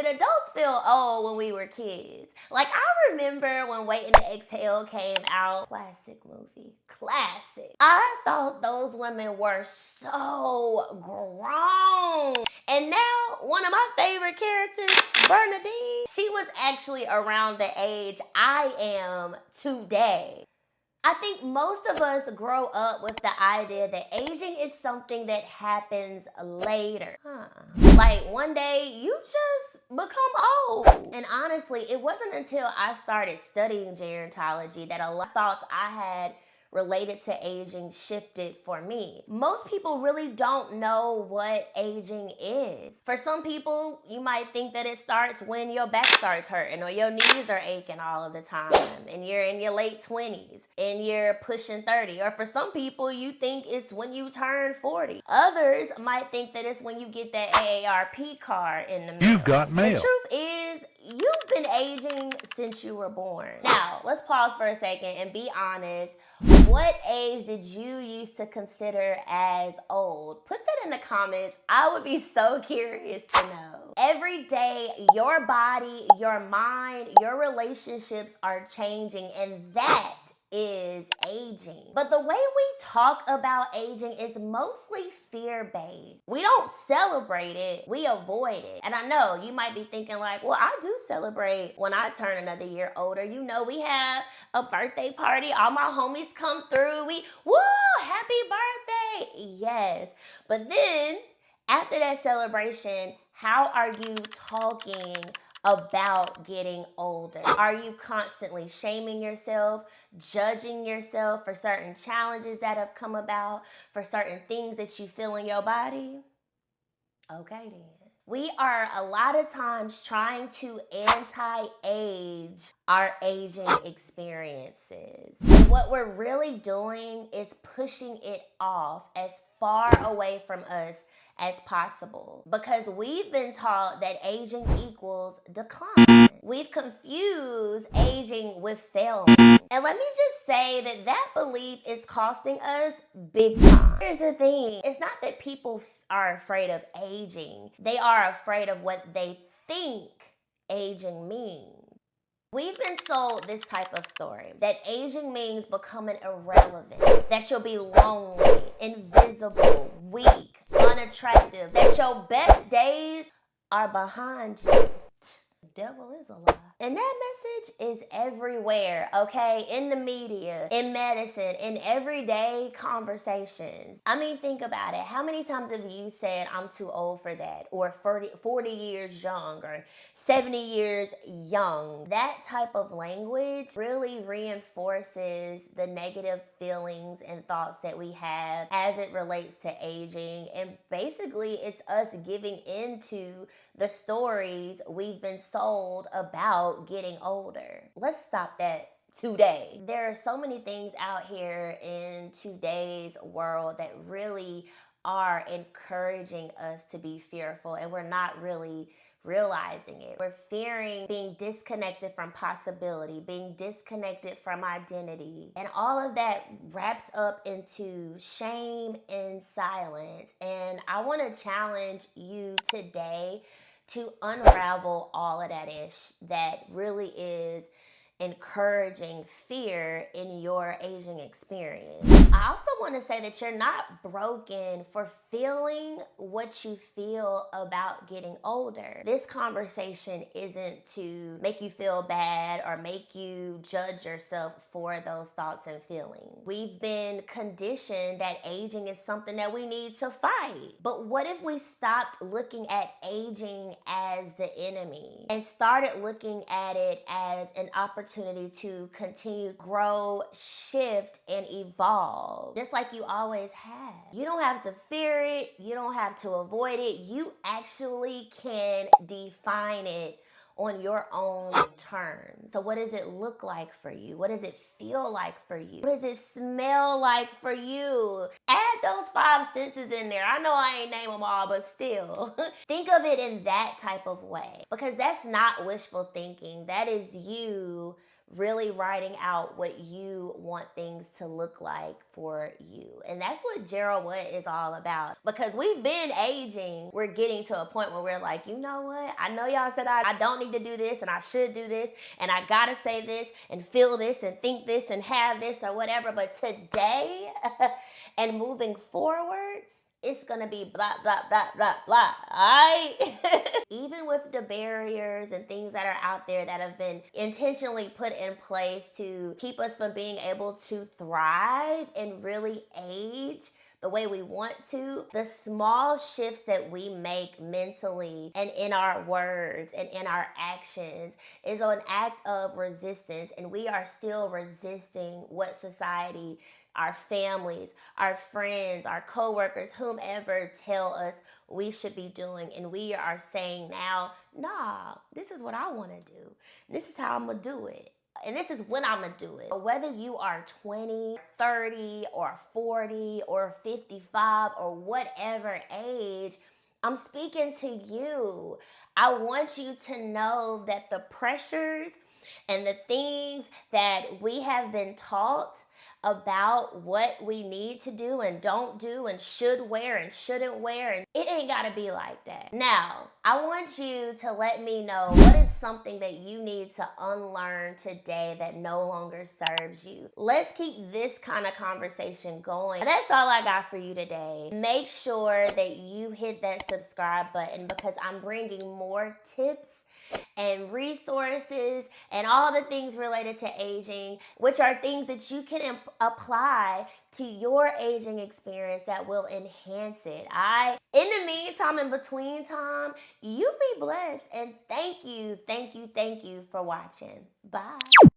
did adults feel old when we were kids? Like, I remember when Waiting to Exhale came out. Classic movie. Classic. I thought those women were so grown. And now, one of my favorite characters, Bernadine, she was actually around the age I am today. I think most of us grow up with the idea that aging is something that happens later. Like one day you just become old. And honestly, it wasn't until I started studying gerontology that a lot of thoughts I had related to aging shifted for me. Most people really don't know what aging is. For some people, you might think that it starts when your back starts hurting or your knees are aching all of the time and you're in your late 20s and you're pushing 30. Or for some people, you think it's when you turn 40. Others might think that it's when you get that AARP card in the mail. You've got mail. The truth is, you've been aging since you were born. Now, let's pause for a second and be honest. What age did you used to consider as old? Put that in the comments. I would be so curious to know. Every day, your body, your mind, your relationships are changing, and that is aging. But the way we talk about aging is mostly fear-based. We don't celebrate it, we avoid it. And I know you might be thinking like, well, I do celebrate when I turn another year older. You know, we have a birthday party, all my homies come through, woo, happy birthday. Yes, but then after that celebration, how are you talking about getting older? Are you constantly shaming yourself, judging yourself for certain challenges that have come about, for certain things that you feel in your body? Okay then. We are a lot of times trying to anti-age our aging experiences. And what we're really doing is pushing it off as far away from us as possible, because we've been taught that aging equals decline. We've confused aging with failure. And let me just say that that belief is costing us big time. Here's the thing. It's not that people are afraid of aging. They are afraid of what they think aging means. We've been sold this type of story, that aging means becoming irrelevant, that you'll be lonely, invisible, weak, unattractive, that your best days are behind you. The devil is a lie. And that message is everywhere, okay? In the media, in medicine, in everyday conversations. I mean, think about it. How many times have you said, I'm too old for that? Or 40 years young, or 70 years young? That type of language really reinforces the negative feelings and thoughts that we have as it relates to aging. And basically, it's us giving into the stories we've been sold about getting older. Let's stop that today. There are so many things out here in today's world that really are encouraging us to be fearful, and we're not really realizing it. We're fearing being disconnected from possibility, being disconnected from identity, and all of that wraps up into shame and silence. And I want to challenge you today to unravel all of that ish that really is encouraging fear in your aging experience. I also want to say that you're not broken for feeling what you feel about getting older. This conversation isn't to make you feel bad or make you judge yourself for those thoughts and feelings. We've been conditioned that aging is something that we need to fight. But what if we stopped looking at aging as the enemy and started looking at it as an opportunity to continue, grow, shift, and evolve, just like you always have. You don't have to fear it. You don't have to avoid it. You actually can define it on your own terms. So what does it look like for you? What does it feel like for you? What does it smell like for you? Add those 5 senses in there. I know I ain't name them all, but still. Think of it in that type of way, because that's not wishful thinking. That is you really writing out what you want things to look like for you. And that's what Gero-what is all about. Because we've been aging, we're getting to a point where we're like, you know what? I know y'all said I don't need to do this and I should do this and I gotta say this and feel this and think this and have this or whatever. But today and moving forward, it's gonna be blah, blah, blah, blah, blah. All right? Even with the barriers and things that are out there that have been intentionally put in place to keep us from being able to thrive and really age the way we want to, the small shifts that we make mentally and in our words and in our actions is an act of resistance. And we are still resisting what society, our families, our friends, our coworkers, whomever tell us we should be doing. And we are saying now, nah, this is what I want to do. This is how I'm going to do it. And this is when I'm going to do it. Whether you are 20, 30, or 40, or 55, or whatever age, I'm speaking to you. I want you to know that the pressures and the things that we have been taught about what we need to do and don't do and should wear and shouldn't wear, and it ain't gotta be like that. Now, I want you to let me know what is something that you need to unlearn today that no longer serves you. Let's keep this kind of conversation going. That's all I got for you today. Make sure that you hit that subscribe button because I'm bringing more tips and resources and all the things related to aging, which are things that you can apply to your aging experience that will enhance it. In the meantime, in between time, you be blessed. And thank you for watching. Bye.